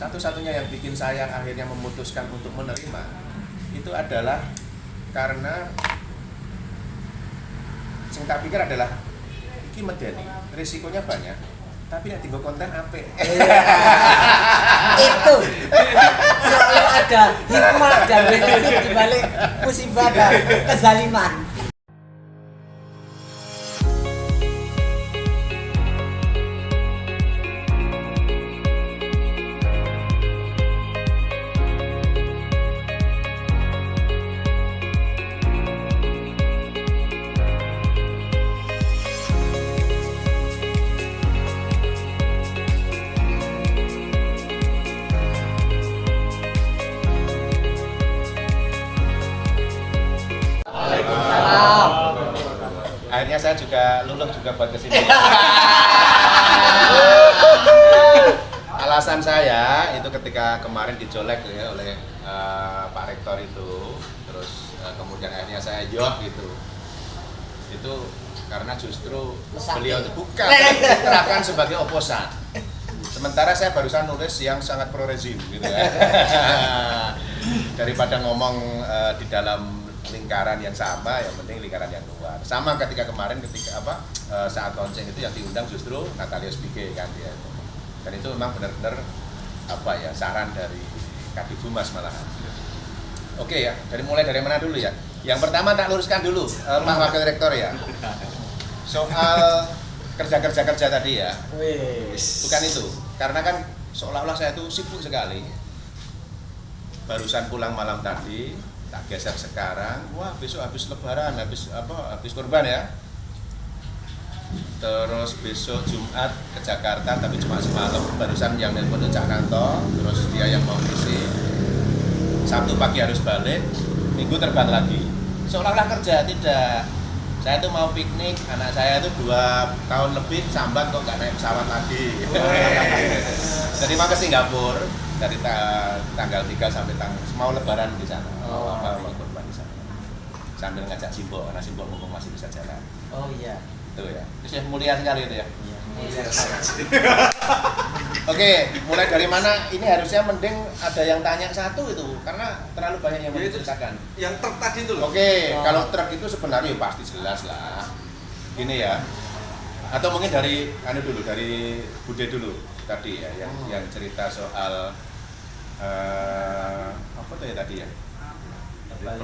satu-satunya yang bikin saya akhirnya memutuskan untuk menerima itu adalah karena sing tak pikir adalah iki medeni, risikonya banyak, tapi nek dienggo konten apik. Itu selalu ada hikmah dan benefit di balik musibah dan kezaliman. Akhirnya saya juga luluh juga buat kesini. Alasan saya itu ketika kemarin dicolek ya oleh Pak Rektor itu, terus kemudian akhirnya saya jawab gitu. Itu karena justru beliau itu bukan diterapkan sebagai oposan. Sementara saya barusan nulis yang sangat pro rezim gitu ya. Daripada ngomong di dalam lingkaran yang sama, yang penting lingkaran yang luar. Sama ketika kemarin saat launching itu yang diundang justru Natalia Spike kan dia. Dan itu memang benar-benar saran dari Kadif Humas malahan. Oke ya, mulai dari mana dulu ya? Yang pertama tak luruskan dulu Pak Wakil Rektor ya. Soal kerja tadi ya. Bukan itu. Karena kan seolah-olah saya itu sibuk sekali. Barusan pulang malam tadi, tak geser sekarang, wah besok habis lebaran, habis kurban ya. Terus besok Jumat ke Jakarta tapi cuma semalam, barusan yang nelpon Cak Nanto, terus dia yang mau ngisi. Sabtu pagi harus balik, Minggu terbang lagi. Seolah-olah kerja, tidak. Saya tuh mau piknik, anak saya itu 2 tahun lebih sambat kok nggak naik pesawat lagi. Jadi mau ke Singapura dari tanggal 3 sampai mau lebaran di sana. Mau kurban di sana. Sambil ngajak Simbo, karena Simbo mumpung masih bisa jalan. Oh iya. Itu ya. Itu ya mulia sekali itu ya. Iya, mulia sekali. Oke, mulai dari mana? Ini harusnya mending ada yang tanya satu itu, karena terlalu banyak yang menceritakan. Yang truk tadi itu loh. Oke, kalau truk itu sebenarnya pasti jelas lah. Gini ya. Atau mungkin dari dari Bude dulu tadi ya, yang cerita soal apa tuh ya tadi ya?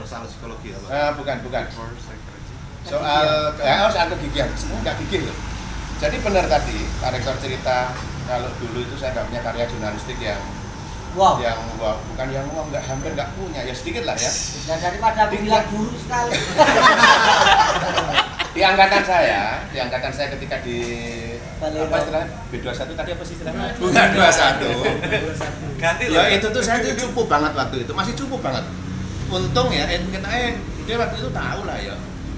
Soal psikologi apa? Bukan. Soal kegigihan, enggak gigih loh. Jadi benar tadi Pak Rektor cerita kalau dulu itu saya nggak punya karya jurnalistik yang hampir nggak punya, ya sedikit lah ya. Dan daripada bilang buruk sekali. Di angkatan saya ketika di apa istilahnya B21 tadi apa sih istilahnya? Bukan 21. Ganti loh. Ya itu tuh saya tuh cupu banget waktu itu, masih cupu banget. Untung ya, dia waktu itu tahu lah ya.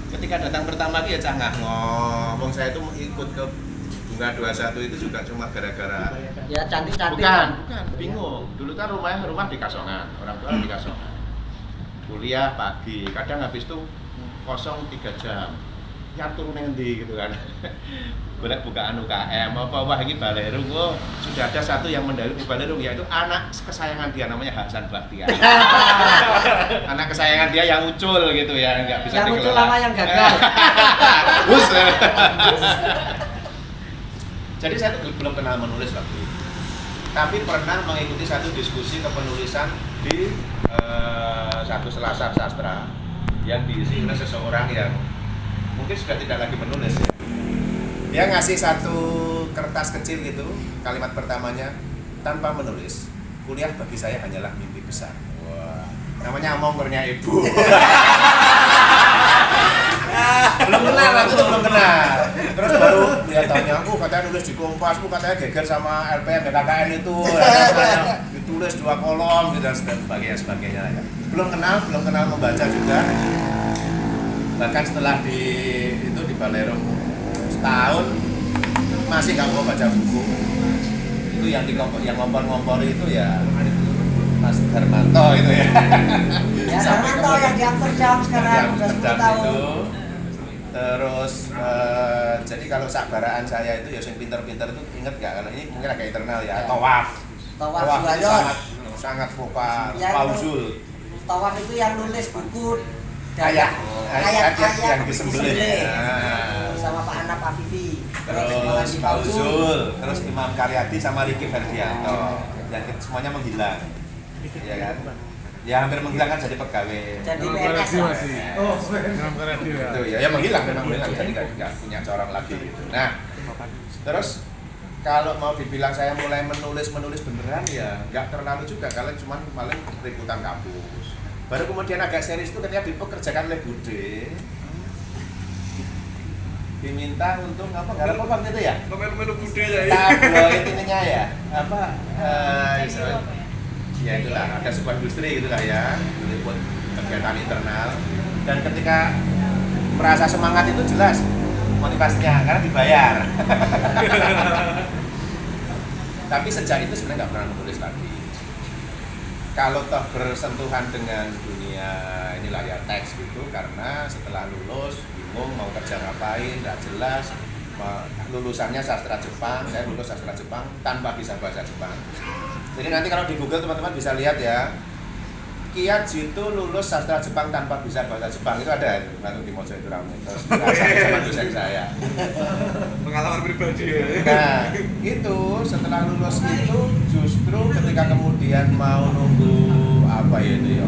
Ketika datang pertama dia cangah ngomong, saya tuh ikut ke Bunga 21 itu juga cuma gara-gara Ya cantik-cantik. bukan, bingung. Dulu kan rumah di Kasongan, orang tua di Kasongan. Kuliah pagi, kadang habis itu kosong 3 jam. Ya turun ngendi gitu kan. Boleh bukaan UKM wah ini Balerung, sudah ada satu yang mendahului di Balerung, yaitu anak kesayangan dia namanya Hasan Bahtiar. Anak kesayangan dia yang ucul gitu ya, nggak bisa dikelola. Yang ucul lama yang gagal. Bus. Jadi saya tuh belum kenal menulis waktu itu, tapi pernah mengikuti satu diskusi kepenulisan di satu selasar sastra yang diisi oleh seseorang yang mungkin sudah tidak lagi menulis ya. Dia ngasih satu kertas kecil gitu, kalimat pertamanya, tanpa menulis, kuliah bagi saya hanyalah mimpi besar. Wah, namanya Mongkornya Ibu. Belum kenal, waktu itu belum kenal. Terus baru dia tanya, katanya nulis di Kompas, katanya geger sama LPM BKKN itu, ditulis 2 kolom gitu, dan sebagainya ya. Belum kenal membaca juga. Bahkan setelah di Balerung setahun masih nggak mau baca buku. Itu yang ngompor itu ya Mas Hermanto itu ya. Ya Hermanto yang di Amsterdam sekarang udah 10 tahun. Terus jadi kalau sakbaraan saya itu ya yang pinter-pinter itu inget nggak, kalau ini mungkin agak internal ya, tawaf Tawaf Tawaf itu juga. sangat vokal, Yang pauzul. Tawaf itu yang nulis buku Ayat yang buku disembelih. Nah. Sama Pak Anap Afifi. Terus pauzul, terus Imam Karyadi sama Riki Ferdianto. Dan semuanya menghilang. Iya kan? Ya hampir menghilang kan jadi pegawai. Jadi Imam PNS Karyadi lah. masih. Imam Karyadi ya. Itu ya menghilang memang menghilang jadi nggak punya corong lagi gitu. Nah, terus kalau mau dibilang saya mulai menulis beneran ya nggak terlalu juga, kalian cuma paling liputan kampus. Baru kemudian agak serius itu ketika dipekerjakan oleh Bude, diminta untuk apa? Garap apa gitu ya? Melu-melu bude ya. Tabloid ininya ya, apa? Ya itulah ada sebuah industri gitulah ya, meliput kegiatan internal. Dan ketika merasa semangat itu jelas motivasinya karena dibayar. Tapi sejak itu sebenarnya nggak pernah menulis lagi. Kalau toh bersentuhan dengan dunia inilah ya teks gitu, karena setelah lulus bingung mau kerja ngapain, nggak jelas. Lulusannya sastra Jepang, saya lulus sastra Jepang tanpa bisa bahasa Jepang. Jadi nanti kalau di Google teman-teman bisa lihat ya, Kiat Jitu lulus sastra Jepang tanpa bisa bahasa Jepang, itu ada itu langsung di Mojo itu ramai terus sama dosen saya. Pengalaman pribadi ya. Nah itu setelah lulus itu justru ketika kemudian mau nunggu apa ya itu ya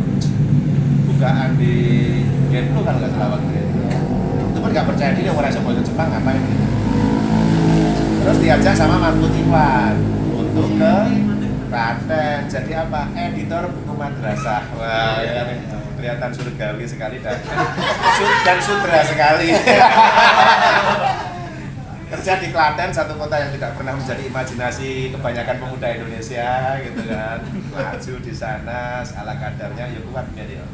bukaan di Genlu kan nggak salah waktu itu pun nggak percaya diri orang bahasa Jepang ngapain gitu. Terus diajak sama Mahfud Iwan untuk ke Klaten, jadi apa? Editor buku madrasah. Wah, ya, kelihatan surgawi sekali dan sutra sekali. Kerja di Klaten, satu kota yang tidak pernah menjadi imajinasi kebanyakan pemuda Indonesia, gitu kan. Maju di sana, ala kadarnya ya kuat ya.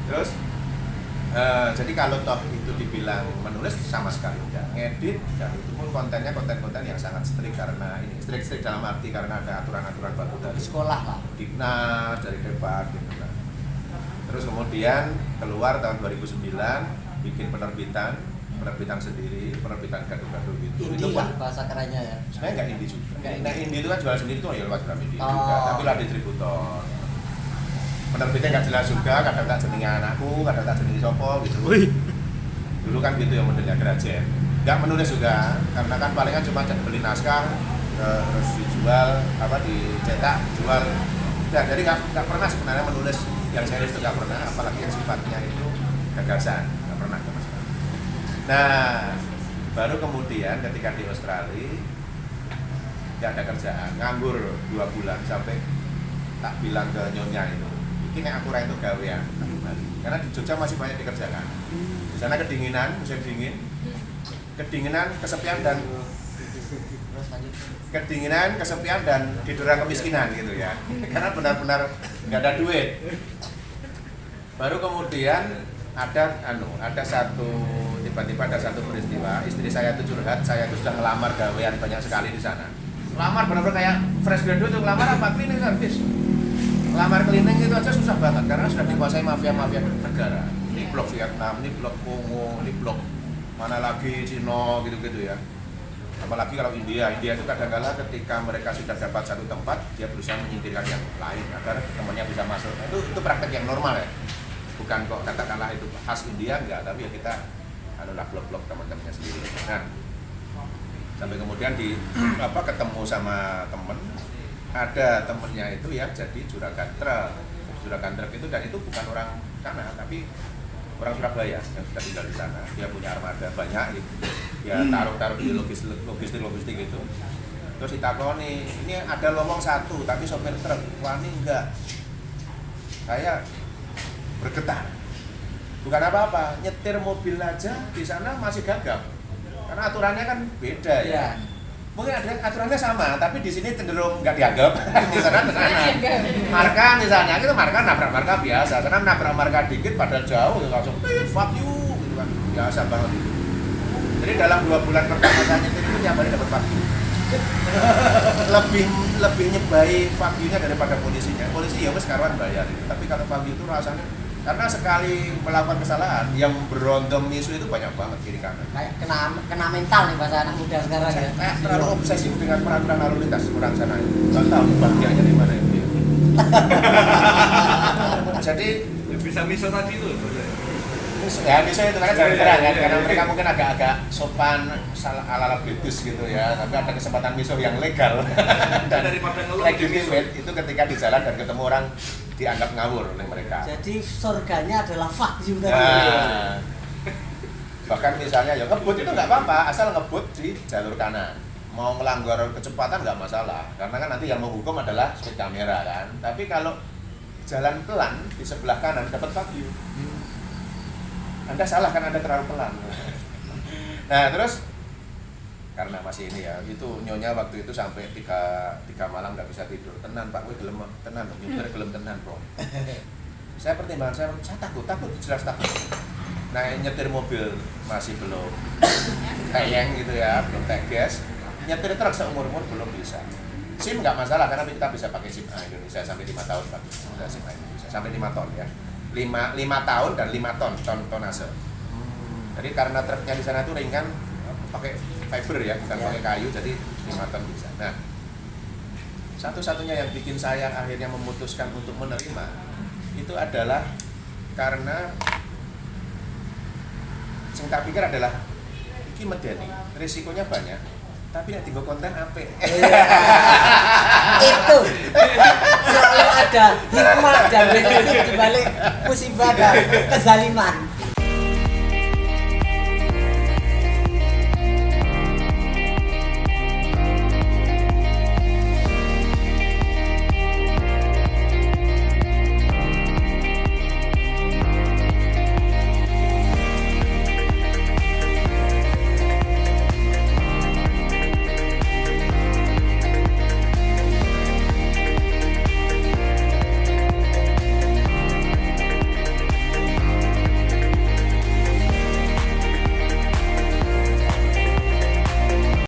Terus, jadi kalau toh itu dibilang menulis sama sekali enggak, ngedit dan itu pun kontennya konten-konten yang sangat strict karena ini strict dalam arti karena ada aturan-aturan baku dari Sekolah lah. Diknas, dari Depak gitu kan. Terus kemudian keluar tahun 2009 bikin penerbitan sendiri, penerbitan gaduh-gaduh gitu. Indie Itu lah pun bahasa kerennya ya. sebenarnya nggak indie juga. Nggak Nah indie itu kan jual sendiri tuh ya lewat Gramedia Oh. juga, tapi lah distributor. Penerbitnya nggak jelas juga, kadang tak jenenge anakku, kadang tak jenenge sopo gitu. Dulu kan gitu ya modelnya Grajen. Nggak menulis juga, karena kan palingan cuma beli naskah, terus dijual, dicetak, jual. Nah, jadi nggak pernah sebenarnya menulis yang serius itu nggak pernah, apalagi yang sifatnya itu gagasan, nggak pernah sama sekali. Nah, baru kemudian ketika di Australia nggak ada kerjaan, nganggur 2 bulan sampai tak bilang ke nyonya itu, ini aku itu gawean, karena di Jogja masih banyak dikerjakan. Di sana kedinginan, musim dingin, kedinginan, kesepian dan didera kemiskinan gitu ya, karena benar-benar nggak ada duit. Baru kemudian ada satu tiba-tiba ada satu peristiwa, istri saya itu curhat, saya itu sudah ngelamar gawean banyak sekali di sana. Lamar benar-benar kayak fresh graduate, untuk lamar apa? Cleaning service. Lamar cleaning itu aja susah banget karena sudah dikuasai mafia-mafia negara. Ini blok Vietnam, ini blok Kongo, ini blok mana lagi Cina gitu-gitu ya. Apalagi kalau India itu kadang-kala ketika mereka sudah dapat satu tempat, dia berusaha menyingkirkan yang lain agar temannya bisa masuk. Itu praktek yang normal ya. Bukan kok katakanlah itu khas India enggak, tapi ya kita blok-blok teman-temannya sendiri. Nah, sampai kemudian ketemu sama temen, ada temennya itu yang jadi juragan truk itu, dan itu bukan orang sana tapi orang Surabaya yang sudah tinggal di sana. Dia punya armada banyak gitu, ya taruh di logistik gitu. Terus ditakoni, ini ada lowong satu tapi sopir truk, wani enggak. Saya bergetar, bukan apa-apa, nyetir mobil aja di sana masih gagap karena aturannya kan beda ya. Mungkin ada aturannya sama, tapi di sini cenderung nggak dianggap. Di sana marka misalnya, kita nabrak marka biasa, karena nabrak marka dikit padahal jauh langsung fuck you gitu kan, biasa banget itu. Jadi dalam 2 bulan pertama saya nyetir itu tiap hari dapat fuck you. lebih nyebai fuck you-nya daripada polisinya. Polisi ya wes karuan bayar itu, tapi kalau fuck you itu rasanya Karena sekali melakukan kesalahan, yang berondong misu itu banyak banget kiri kanan. Kayak kena mental nih bahasa anak muda sekarang ya. Kayak terlalu obsesif dengan peraturan lalu lintas orang sana. Nggak tahu bagiannya di mana itu. Jadi Ya, bisa miso tadi itu. ya misalnya itu kan jarang terang kan, karena mereka mungkin agak sopan ala-ala British gitu ya, tapi ada kesempatan misuh yang legal dan Daripada ngeluh, legitimate itu ketika di jalan dan ketemu orang dianggap ngawur oleh mereka. Jadi surganya adalah fuck you tadi. Nah, bahkan misalnya ya ngebut itu nggak apa-apa, asal ngebut di jalur kanan. Mau melanggar kecepatan nggak masalah, karena kan nanti yang menghukum adalah speed kamera kan. Tapi kalau jalan pelan di sebelah kanan dapat fuck you. Anda salah kan, Anda terlalu pelan. Nah terus karena masih ini ya, itu nyonya waktu itu sampai tiga malam nggak bisa tidur. Tenan Pak, gue gelem tenan, nyuper gelem tenan bro. Saya pertimbangan saya takut jelas takut. Nah nyetir mobil masih belum teyeng gitu ya, belum teges. Nyetir truk seumur-umur belum bisa. SIM nggak masalah karena kita bisa pakai SIM A Indonesia sampai 5 tahun Pak. Udah SIM A Indonesia sampai 5 ton ya. 5 tahun dan 5 tonase. Jadi karena truknya di sana tuh ringan, pakai fiber ya, bukan pakai kayu, jadi 5 ton bisa. Nah, satu-satunya yang bikin saya akhirnya memutuskan untuk menerima itu adalah karena sing tak pikir adalah iki medeni, risikonya banyak, tapi nek dienggo konten apik. Itu selalu ada hikmah dan benefit di balik musibah dan kezaliman.